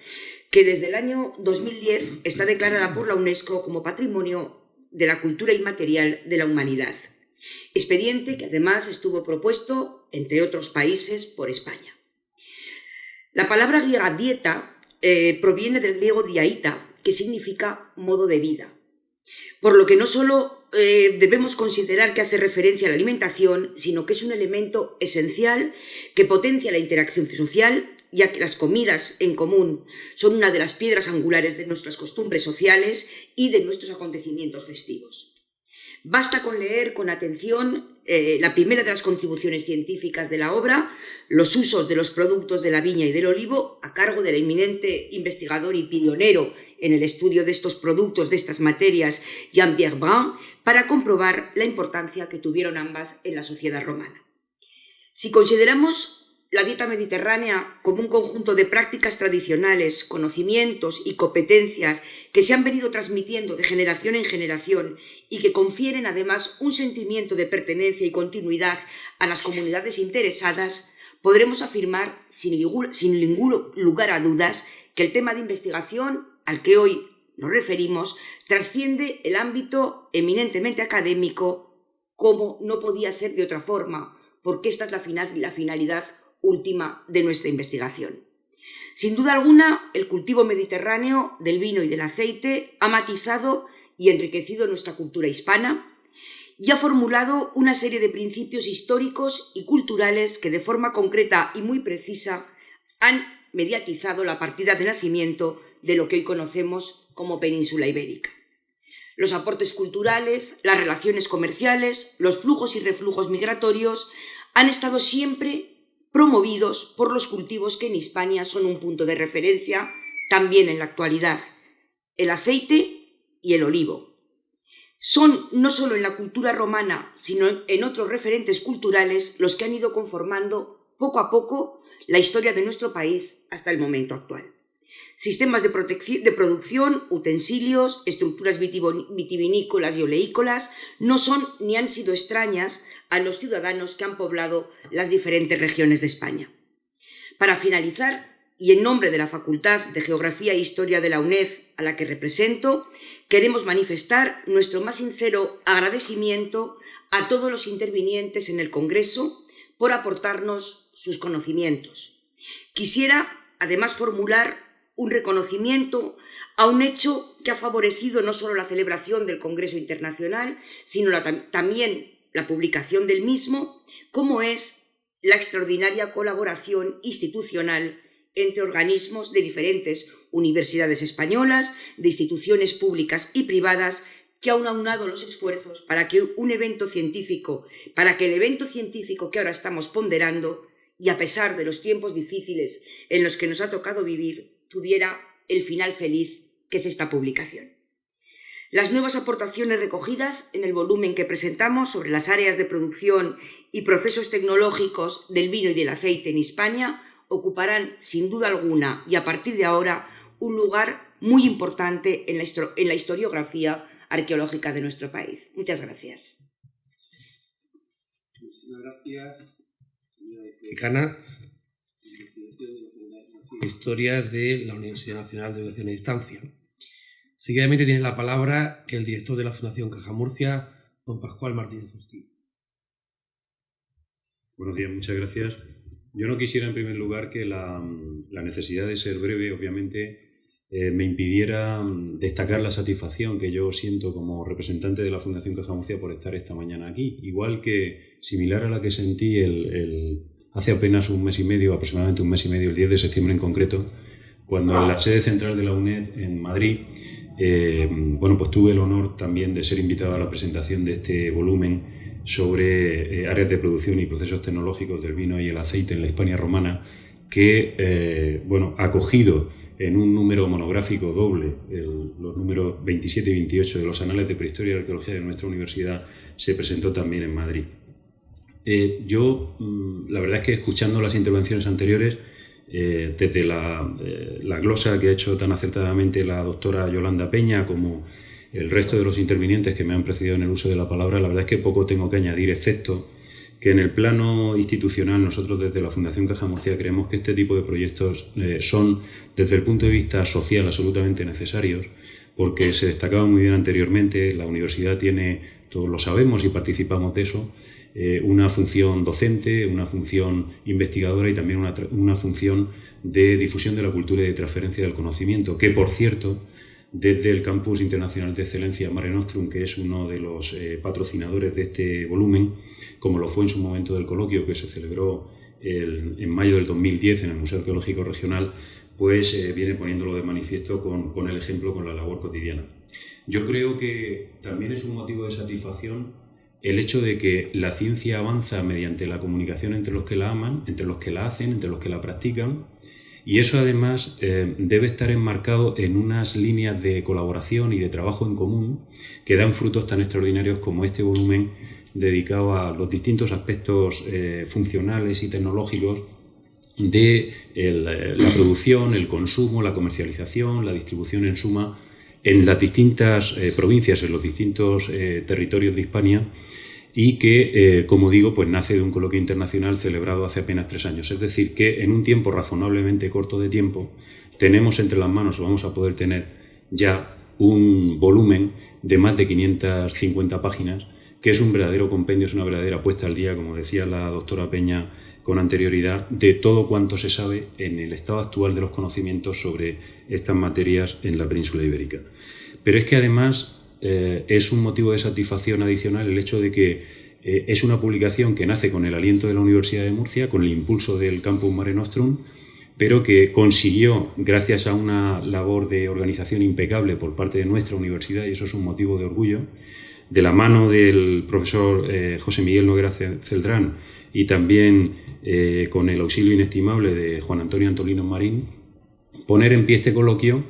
que desde el año 2010 está declarada por la UNESCO como Patrimonio de la Cultura Inmaterial de la Humanidad. Expediente que además estuvo propuesto, entre otros países, por España. La palabra griega dieta proviene del griego diaita, que significa modo de vida. Por lo que no solo debemos considerar que hace referencia a la alimentación, sino que es un elemento esencial que potencia la interacción social, ya que las comidas en común son una de las piedras angulares de nuestras costumbres sociales y de nuestros acontecimientos festivos. Basta con leer con atención la primera de las contribuciones científicas de la obra, Los usos de los productos de la viña y del olivo, a cargo del eminente investigador y pionero en el estudio de estos productos, de estas materias, Jean-Pierre Brun, para comprobar la importancia que tuvieron ambas en la sociedad romana. Si consideramos la dieta mediterránea como un conjunto de prácticas tradicionales, conocimientos y competencias que se han venido transmitiendo de generación en generación y que confieren además un sentimiento de pertenencia y continuidad a las comunidades interesadas, podremos afirmar sin ningún lugar a dudas que el tema de investigación al que hoy nos referimos trasciende el ámbito eminentemente académico, como no podía ser de otra forma, porque esta es la finalidad última de nuestra investigación. Sin duda alguna, el cultivo mediterráneo del vino y del aceite ha matizado y enriquecido nuestra cultura hispana y ha formulado una serie de principios históricos y culturales que de forma concreta y muy precisa han mediatizado la partida de nacimiento de lo que hoy conocemos como península ibérica. Los aportes culturales, las relaciones comerciales, los flujos y reflujos migratorios han estado siempre promovidos por los cultivos que en Hispania son un punto de referencia también en la actualidad, el aceite y el olivo. Son no solo en la cultura romana, sino en otros referentes culturales los que han ido conformando poco a poco la historia de nuestro país hasta el momento actual. Sistemas de producción, utensilios, estructuras vitivinícolas y oleícolas no son ni han sido extrañas a los ciudadanos que han poblado las diferentes regiones de España. Para finalizar, y en nombre de la Facultad de Geografía e Historia de la UNED, a la que represento, queremos manifestar nuestro más sincero agradecimiento a todos los intervinientes en el Congreso por aportarnos sus conocimientos. Quisiera, además, formular un reconocimiento a un hecho que ha favorecido no solo la celebración del Congreso Internacional, sino también la publicación del mismo, como es la extraordinaria colaboración institucional entre organismos de diferentes universidades españolas, de instituciones públicas y privadas, que han aunado los esfuerzos para que el evento científico que ahora estamos ponderando, y a pesar de los tiempos difíciles en los que nos ha tocado vivir, tuviera el final feliz que es esta publicación. Las nuevas aportaciones recogidas en el volumen que presentamos sobre las áreas de producción y procesos tecnológicos del vino y del aceite en Hispania ocuparán, sin duda alguna, y a partir de ahora, un lugar muy importante en la historiografía arqueológica de nuestro país. Muchas gracias. Muchísimas gracias, señora decana. Historia de la Universidad Nacional de Educación a Distancia. Seguidamente tiene la palabra el director de la Fundación Caja Murcia, don Pascual Martínez Hostil. Buenos días, muchas gracias. Yo no quisiera, en primer lugar, que la necesidad de ser breve, obviamente, me impidiera destacar la satisfacción que yo siento como representante de la Fundación Caja Murcia por estar esta mañana aquí. Igual que, similar a la que sentí hace apenas un mes y medio, aproximadamente un mes y medio, el 10 de septiembre en concreto, cuando en la sede central de la UNED en Madrid, pues tuve el honor también de ser invitado a la presentación de este volumen sobre áreas de producción y procesos tecnológicos del vino y el aceite en la Hispania romana, que, acogido en un número monográfico doble, los números 27 y 28 de los Anales de Prehistoria y Arqueología de nuestra universidad, se presentó también en Madrid. La verdad es que escuchando las intervenciones anteriores, desde la glosa que ha hecho tan acertadamente la doctora Yolanda Peña como el resto de los intervinientes que me han precedido en el uso de la palabra, la verdad es que poco tengo que añadir, excepto que en el plano institucional nosotros desde la Fundación Caja Murcia creemos que este tipo de proyectos son, desde el punto de vista social, absolutamente necesarios, porque se destacaba muy bien anteriormente, la universidad tiene, todos lo sabemos y participamos de eso, una función docente, una función investigadora y también una función de difusión de la cultura y de transferencia del conocimiento, que por cierto, desde el Campus Internacional de Excelencia Mare Nostrum, que es uno de los patrocinadores de este volumen, como lo fue en su momento del coloquio que se celebró en mayo del 2010 en el Museo Arqueológico Regional, pues viene poniéndolo de manifiesto con el ejemplo, con la labor cotidiana. Yo creo que también es un motivo de satisfacción el hecho de que la ciencia avanza mediante la comunicación entre los que la aman, entre los que la hacen, entre los que la practican, y eso además debe estar enmarcado en unas líneas de colaboración y de trabajo en común que dan frutos tan extraordinarios como este volumen dedicado a los distintos aspectos funcionales y tecnológicos de la producción, el consumo, la comercialización, la distribución en suma en las distintas provincias, en los distintos territorios de Hispania, y que, como digo, pues nace de un coloquio internacional celebrado hace apenas 3 años. Es decir, que en un tiempo razonablemente corto de tiempo tenemos entre las manos, o vamos a poder tener ya un volumen de más de 550 páginas, que es un verdadero compendio, es una verdadera puesta al día, como decía la doctora Peña con anterioridad, de todo cuanto se sabe en el estado actual de los conocimientos sobre estas materias en la península ibérica. Pero es que además es un motivo de satisfacción adicional el hecho de que es una publicación que nace con el aliento de la Universidad de Murcia, con el impulso del Campus Mare Nostrum, pero que consiguió, gracias a una labor de organización impecable por parte de nuestra universidad, y eso es un motivo de orgullo, de la mano del profesor José Miguel Noguera Celdrán y también con el auxilio inestimable de Juan Antonio Antolino Marín, poner en pie este coloquio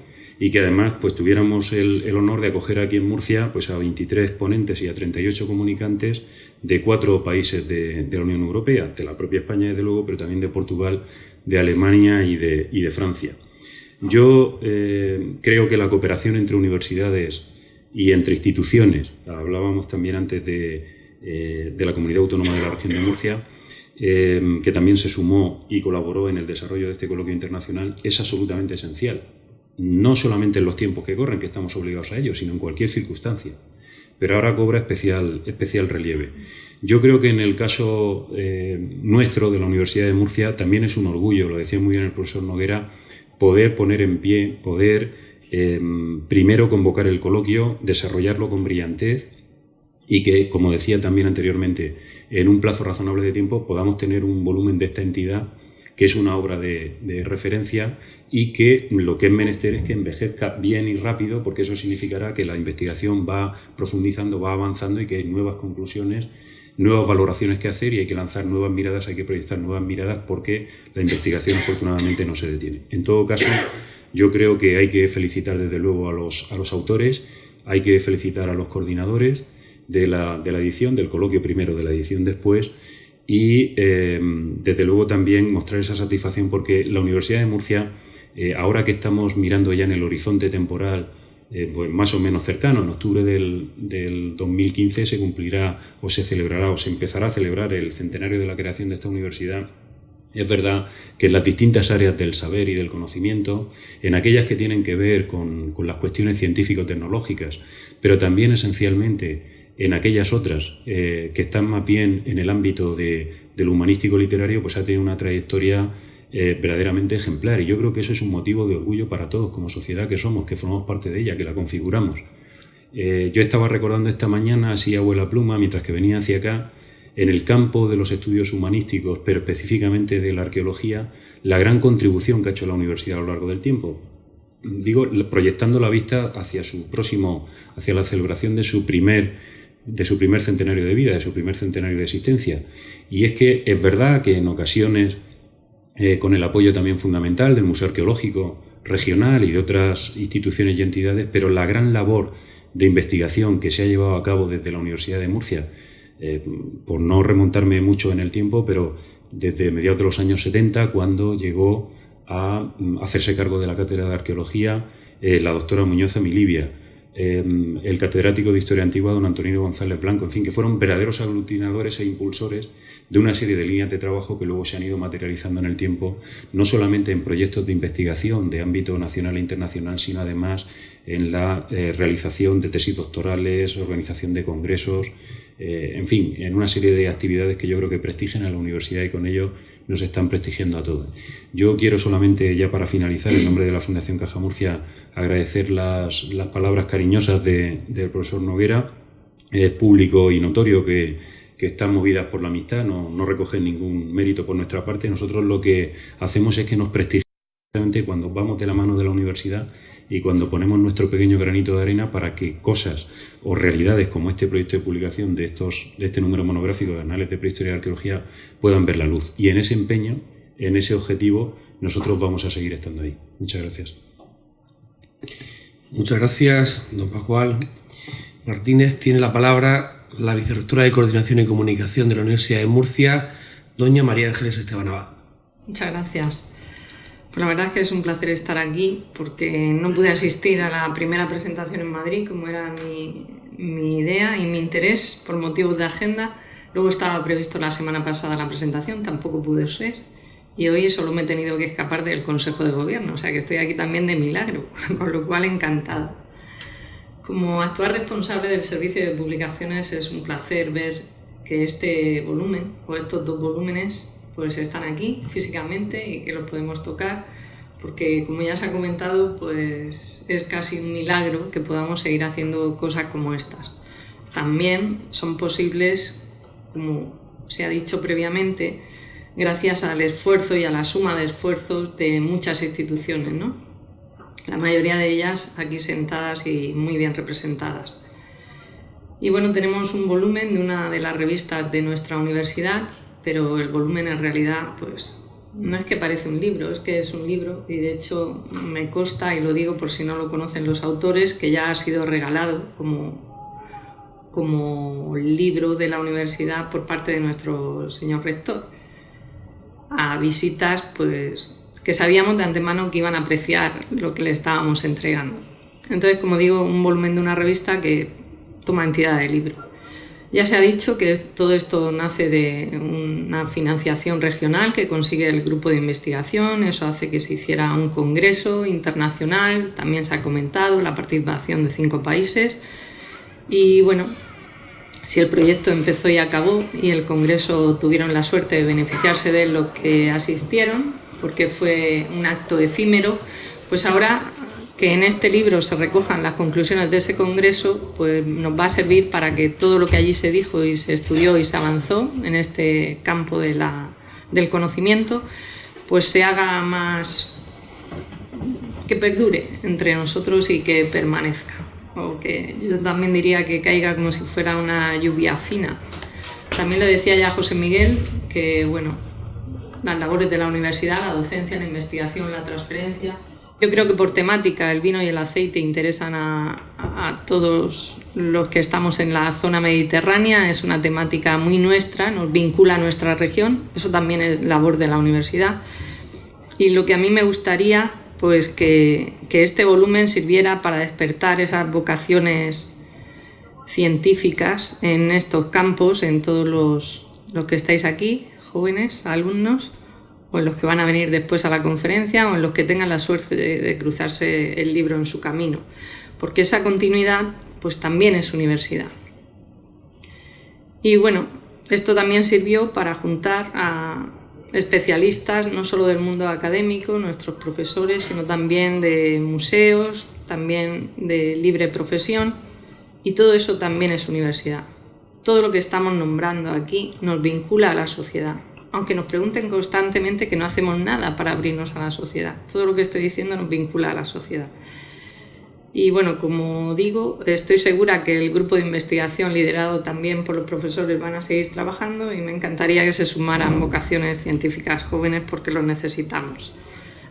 y que además pues tuviéramos el honor de acoger aquí en Murcia pues a 23 ponentes y a 38 comunicantes de 4 países de la Unión Europea, de la propia España desde luego, pero también de Portugal, de Alemania y de Francia. Yo creo que la cooperación entre universidades y entre instituciones, hablábamos también antes de la Comunidad Autónoma de la Región de Murcia, que también se sumó y colaboró en el desarrollo de este coloquio internacional, es absolutamente esencial. No solamente en los tiempos que corren, que estamos obligados a ello, sino en cualquier circunstancia. Pero ahora cobra especial relieve. Yo creo que en el caso nuestro de la Universidad de Murcia también es un orgullo, lo decía muy bien el profesor Noguera, poder poner en pie, poder primero convocar el coloquio, desarrollarlo con brillantez y que, como decía también anteriormente, en un plazo razonable de tiempo podamos tener un volumen de esta entidad que es una obra de referencia y que lo que es menester es que envejezca bien y rápido, porque eso significará que la investigación va profundizando, va avanzando y que hay nuevas conclusiones, nuevas valoraciones que hacer y hay que lanzar nuevas miradas, hay que proyectar nuevas miradas porque la investigación afortunadamente no se detiene. En todo caso, yo creo que hay que felicitar desde luego a los autores, hay que felicitar a los coordinadores de la edición, del coloquio primero, de la edición después, y desde luego también mostrar esa satisfacción porque la Universidad de Murcia, ahora que estamos mirando ya en el horizonte temporal pues más o menos cercano, en octubre del 2015 se cumplirá o se celebrará o se empezará a celebrar el centenario de la creación de esta universidad. Es verdad que en las distintas áreas del saber y del conocimiento, en aquellas que tienen que ver con las cuestiones científico-tecnológicas, pero también esencialmente en aquellas otras que están más bien en el ámbito del humanístico-literario, pues ha tenido una trayectoria verdaderamente ejemplar. Y yo creo que eso es un motivo de orgullo para todos como sociedad que somos, que formamos parte de ella, que la configuramos. Yo estaba recordando esta mañana, así a vuela pluma, mientras que venía hacia acá, en el campo de los estudios humanísticos, pero específicamente de la arqueología, la gran contribución que ha hecho la universidad a lo largo del tiempo. Digo, proyectando la vista hacia hacia la celebración de su primer centenario de vida, de su primer centenario de existencia. Y es que es verdad que en ocasiones, con el apoyo también fundamental del Museo Arqueológico Regional y de otras instituciones y entidades, pero la gran labor de investigación que se ha llevado a cabo desde la Universidad de Murcia, por no remontarme mucho en el tiempo, pero desde mediados de los años 70, cuando llegó a hacerse cargo de la cátedra de arqueología la doctora Muñoz Amilibia, el catedrático de Historia Antigua don Antonino González Blanco, en fin, que fueron verdaderos aglutinadores e impulsores de una serie de líneas de trabajo que luego se han ido materializando en el tiempo, no solamente en proyectos de investigación de ámbito nacional e internacional, sino además en la realización de tesis doctorales, organización de congresos, en fin, en una serie de actividades que yo creo que prestigian a la universidad y con ello nos están prestigiando a todos. Yo quiero solamente, ya para finalizar, en nombre de la Fundación Caja Murcia, agradecer las palabras cariñosas del profesor Noguera. Es público y notorio que están movidas por la amistad, no recogen ningún mérito por nuestra parte. Nosotros lo que hacemos es que nos prestigiamos cuando vamos de la mano de la universidad y cuando ponemos nuestro pequeño granito de arena para que cosas o realidades como este proyecto de publicación de este número monográfico de Anales de Prehistoria y Arqueología puedan ver la luz. Y en ese empeño, en ese objetivo, nosotros vamos a seguir estando ahí. Muchas gracias. Muchas gracias, don Pascual Martínez. Tiene la palabra la vicerrectora de Coordinación y Comunicación de la Universidad de Murcia, doña María Ángeles Esteban Abad. Muchas gracias. Pues la verdad es que es un placer estar aquí porque no pude asistir a la primera presentación en Madrid, como era mi idea y mi interés por motivos de agenda. Luego estaba previsto la semana pasada la presentación, tampoco pude ser. Y hoy solo me he tenido que escapar del Consejo de Gobierno, o sea que estoy aquí también de milagro, con lo cual encantada. Como actual responsable del Servicio de Publicaciones es un placer ver que este volumen, o estos 2 volúmenes, pues están aquí físicamente y que los podemos tocar, porque como ya se ha comentado, pues es casi un milagro que podamos seguir haciendo cosas como estas. También son posibles, como se ha dicho previamente, gracias al esfuerzo y a la suma de esfuerzos de muchas instituciones, ¿no? La mayoría de ellas aquí sentadas y muy bien representadas. Y bueno, tenemos un volumen de una de las revistas de nuestra universidad, pero el volumen en realidad pues no es que parece un libro, es que es un libro, y de hecho me consta, y lo digo por si no lo conocen los autores, que ya ha sido regalado como libro de la universidad por parte de nuestro señor rector a visitas pues que sabíamos de antemano que iban a apreciar lo que le estábamos entregando. Entonces, como digo, un volumen de una revista que toma entidad de libro. Ya se ha dicho que todo esto nace de una financiación regional que consigue el grupo de investigación, eso hace que se hiciera un congreso internacional, también se ha comentado la participación de 5 países y bueno, si el proyecto empezó y acabó y el congreso tuvieron la suerte de beneficiarse de los que asistieron, porque fue un acto efímero, pues ahora que en este libro se recojan las conclusiones de ese congreso, pues nos va a servir para que todo lo que allí se dijo y se estudió y se avanzó en este campo del conocimiento, pues se haga más, que perdure entre nosotros y que permanezca. O que yo también diría que caiga como si fuera una lluvia fina. También le decía ya a José Miguel que, bueno, las labores de la universidad, la docencia, la investigación, la transferencia. Yo creo que por temática el vino y el aceite interesan a todos los que estamos en la zona mediterránea, es una temática muy nuestra, nos vincula a nuestra región, eso también es labor de la universidad. Y lo que a mí me gustaría, pues que este volumen sirviera para despertar esas vocaciones científicas en estos campos, en todos los que estáis aquí, jóvenes, alumnos, o en los que van a venir después a la conferencia, o en los que tengan la suerte de cruzarse el libro en su camino, porque esa continuidad pues también es universidad. Y bueno, esto también sirvió para juntar a especialistas, no solo del mundo académico, nuestros profesores, sino también de museos, también de libre profesión, y todo eso también es universidad. Todo lo que estamos nombrando aquí nos vincula a la sociedad, aunque nos pregunten constantemente que no hacemos nada para abrirnos a la sociedad. Todo lo que estoy diciendo nos vincula a la sociedad. Y bueno, como digo, estoy segura que el grupo de investigación liderado también por los profesores van a seguir trabajando y me encantaría que se sumaran vocaciones científicas jóvenes porque los necesitamos.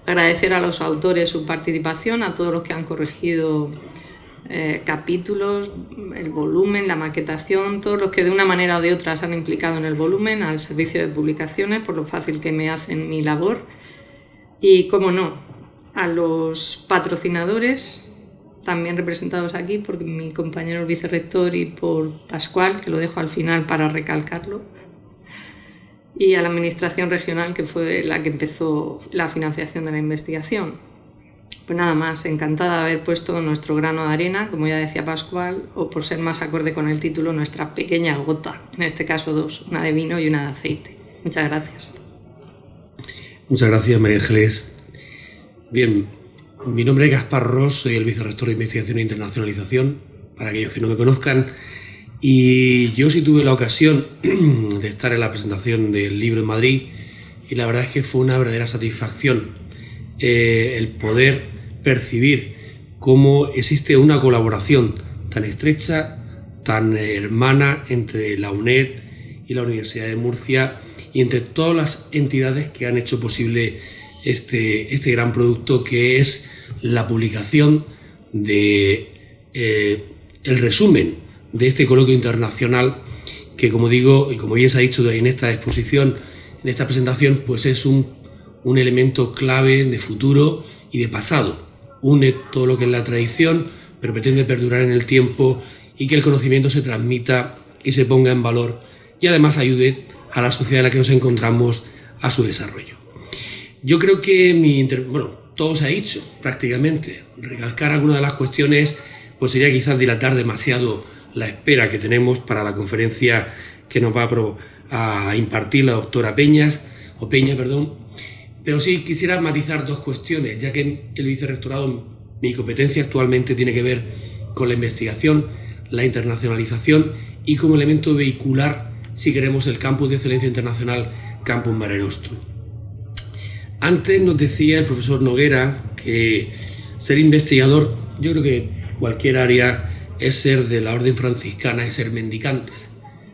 Agradecer a los autores su participación, a todos los que han corregido capítulos, el volumen, la maquetación, todos los que de una manera o de otra se han implicado en el volumen, al servicio de publicaciones, por lo fácil que me hacen mi labor. Y, cómo no, a los patrocinadores, también representados aquí por mi compañero el vicerrector y por Pascual, que lo dejo al final para recalcarlo, y a la administración regional, que fue la que empezó la financiación de la investigación. Pues nada más, encantada de haber puesto nuestro grano de arena, como ya decía Pascual, o por ser más acorde con el título, nuestra pequeña gota, en este caso 2, una de vino y una de aceite. Muchas gracias. Muchas gracias, María Ángeles. Bien, mi nombre es Gaspar Ros, soy el vicerrector de Investigación e Internacionalización, para aquellos que no me conozcan, y yo sí tuve la ocasión de estar en la presentación del libro en Madrid, y la verdad es que fue una verdadera satisfacción el poder percibir cómo existe una colaboración tan estrecha, tan hermana entre la UNED y la Universidad de Murcia y entre todas las entidades que han hecho posible este gran producto que es la publicación de el resumen de este coloquio internacional que, como digo y como bien se ha dicho en esta exposición, en esta presentación, pues es un elemento clave de futuro y de pasado. Une todo lo que es la tradición, pero pretende perdurar en el tiempo y que el conocimiento se transmita y se ponga en valor y además ayude a la sociedad en la que nos encontramos a su desarrollo. Yo creo que todo se ha dicho prácticamente. Recalcar algunas de las cuestiones pues sería quizás dilatar demasiado la espera que tenemos para la conferencia que nos va a impartir la doctora Peña, pero sí quisiera matizar dos cuestiones, ya que el vicerrectorado, mi competencia actualmente tiene que ver con la investigación, la internacionalización y como elemento vehicular, si queremos, el Campus de Excelencia Internacional Campus Mare Nostrum. Antes nos decía el profesor Noguera que ser investigador, yo creo que cualquier área es ser de la orden franciscana y ser mendicantes.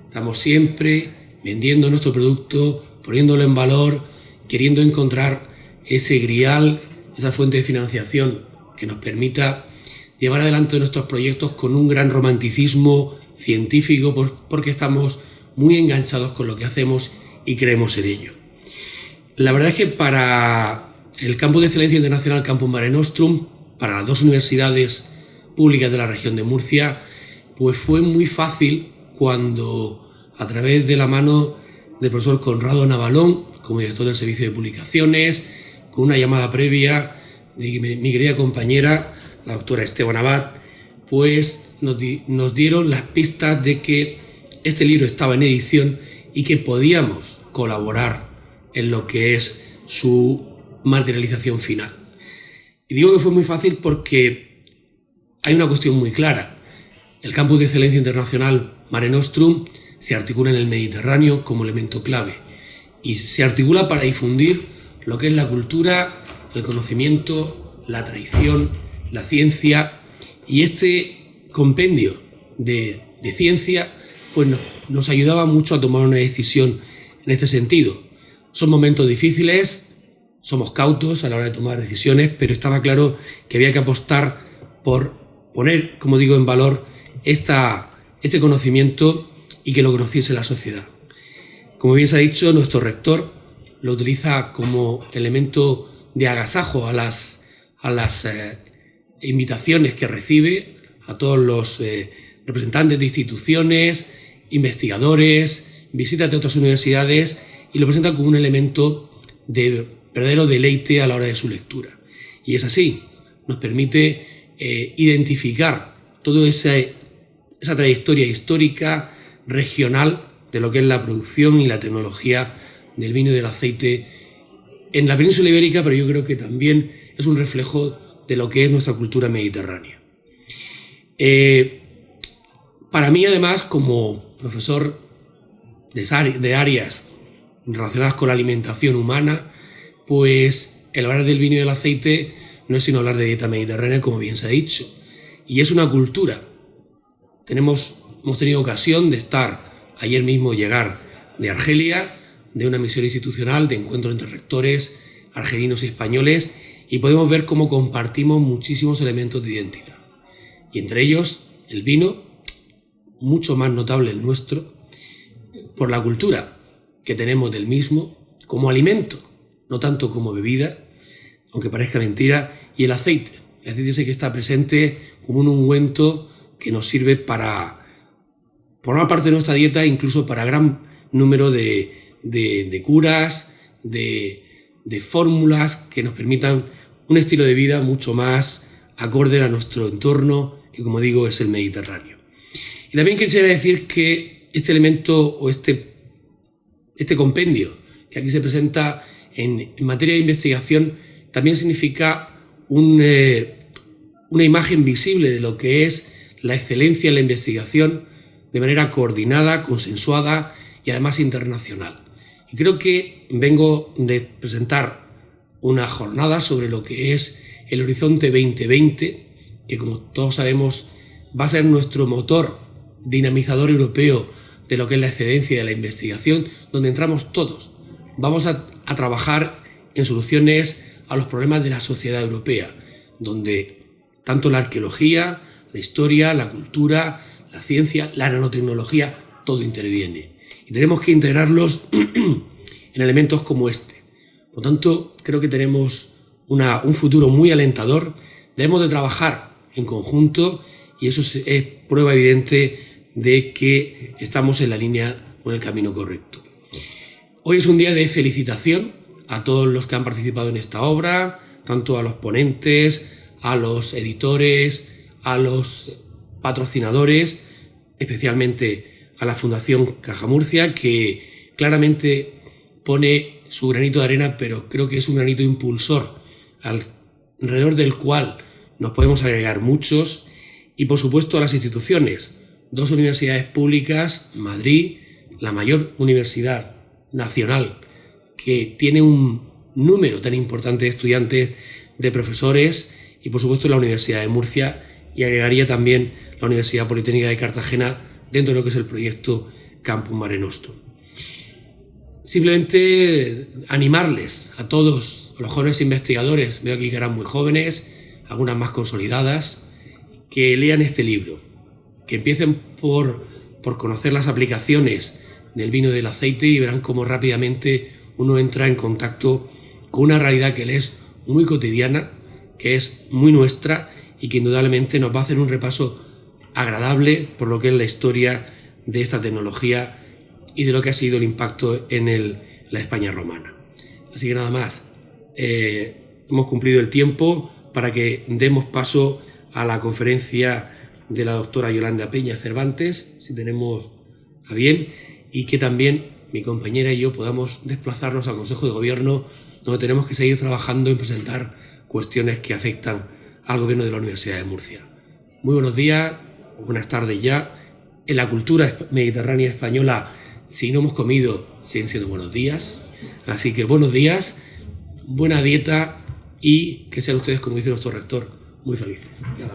Estamos siempre vendiendo nuestro producto, poniéndolo en valor queriendo encontrar ese grial, esa fuente de financiación que nos permita llevar adelante nuestros proyectos con un gran romanticismo científico, porque estamos muy enganchados con lo que hacemos y creemos en ello. La verdad es que para el Campus de Excelencia Internacional Campus Mare Nostrum, para las dos universidades públicas de la región de Murcia, pues fue muy fácil cuando, a través de la mano del profesor Conrado Navalón, como director del Servicio de Publicaciones, con una llamada previa de mi querida compañera, la doctora Esteban Abad, pues nos dieron las pistas de que este libro estaba en edición y que podíamos colaborar en lo que es su materialización final. Y digo que fue muy fácil porque hay una cuestión muy clara. El Campus de Excelencia Internacional Mare Nostrum se articula en el Mediterráneo como elemento clave y se articula para difundir lo que es la cultura, el conocimiento, la tradición, la ciencia, y este compendio de ciencia pues nos ayudaba mucho a tomar una decisión en este sentido. Son momentos difíciles, somos cautos a la hora de tomar decisiones, pero estaba claro que había que apostar por poner, como digo, en valor este conocimiento y que lo conociese la sociedad. Como bien se ha dicho, nuestro rector lo utiliza como elemento de agasajo a las invitaciones que recibe, a todos los representantes de instituciones, investigadores, visitas de otras universidades, y lo presenta como un elemento de verdadero deleite a la hora de su lectura. Y es así, nos permite identificar toda esa trayectoria histórica, regional, de lo que es la producción y la tecnología del vino y del aceite en la península ibérica, pero yo creo que también es un reflejo de lo que es nuestra cultura mediterránea. Para mí, además, como profesor de áreas relacionadas con la alimentación humana, pues el hablar del vino y del aceite no es sino hablar de dieta mediterránea, como bien se ha dicho, y es una cultura. Hemos tenido ocasión de llegar de Argelia, de una misión institucional de encuentro entre rectores argelinos y españoles, y podemos ver cómo compartimos muchísimos elementos de identidad. Y entre ellos el vino, mucho más notable el nuestro, por la cultura que tenemos del mismo como alimento, no tanto como bebida, aunque parezca mentira, y el aceite. El aceite es el que está presente como un ungüento que nos sirve para formar parte de nuestra dieta, incluso para gran número de curas, de fórmulas que nos permitan un estilo de vida mucho más acorde a nuestro entorno, que como digo es el Mediterráneo. Y también quisiera decir que este elemento o este compendio que aquí se presenta en materia de investigación también significa una imagen visible de lo que es la excelencia en la investigación de manera coordinada, consensuada y además internacional. Y creo que vengo de presentar una jornada sobre lo que es el Horizonte 2020, que como todos sabemos va a ser nuestro motor dinamizador europeo de lo que es la excelencia de la investigación, donde entramos todos. Vamos a trabajar en soluciones a los problemas de la sociedad europea, donde tanto la arqueología, la historia, la cultura, la ciencia, la nanotecnología, todo interviene. Y tenemos que integrarlos en elementos como este. Por tanto, creo que tenemos un futuro muy alentador. Debemos de trabajar en conjunto y eso es prueba evidente de que estamos en la línea o en el camino correcto. Hoy es un día de felicitación a todos los que han participado en esta obra, tanto a los ponentes, a los editores, a los patrocinadores, especialmente a la Fundación Caja Murcia, que claramente pone su granito de arena, pero creo que es un granito impulsor alrededor del cual nos podemos agregar muchos, y por supuesto a las instituciones, dos universidades públicas, Madrid, la mayor universidad nacional que tiene un número tan importante de estudiantes, de profesores, y por supuesto la Universidad de Murcia, y agregaría también la Universidad Politécnica de Cartagena dentro de lo que es el proyecto Campus Mare Nostrum. simplemente animarles a todos, a los jóvenes investigadores, veo aquí que eran muy jóvenes, algunas más consolidadas, que lean este libro, que empiecen por conocer las aplicaciones del vino y del aceite y verán cómo rápidamente uno entra en contacto con una realidad que le es muy cotidiana, que es muy nuestra y que indudablemente nos va a hacer un repaso agradable por lo que es la historia de esta tecnología y de lo que ha sido el impacto en la España romana. Así que nada más, hemos cumplido el tiempo para que demos paso a la conferencia de la doctora Yolanda Peña Cervantes, si tenemos a bien, y que también mi compañera y yo podamos desplazarnos al Consejo de Gobierno, donde tenemos que seguir trabajando en presentar cuestiones que afectan al Gobierno de la Universidad de Murcia. Muy buenos días, buenas tardes ya. En la cultura mediterránea española, si no hemos comido, siguen siendo buenos días. Así que buenos días, buena dieta y que sean ustedes, como dice nuestro rector, muy felices. Ya la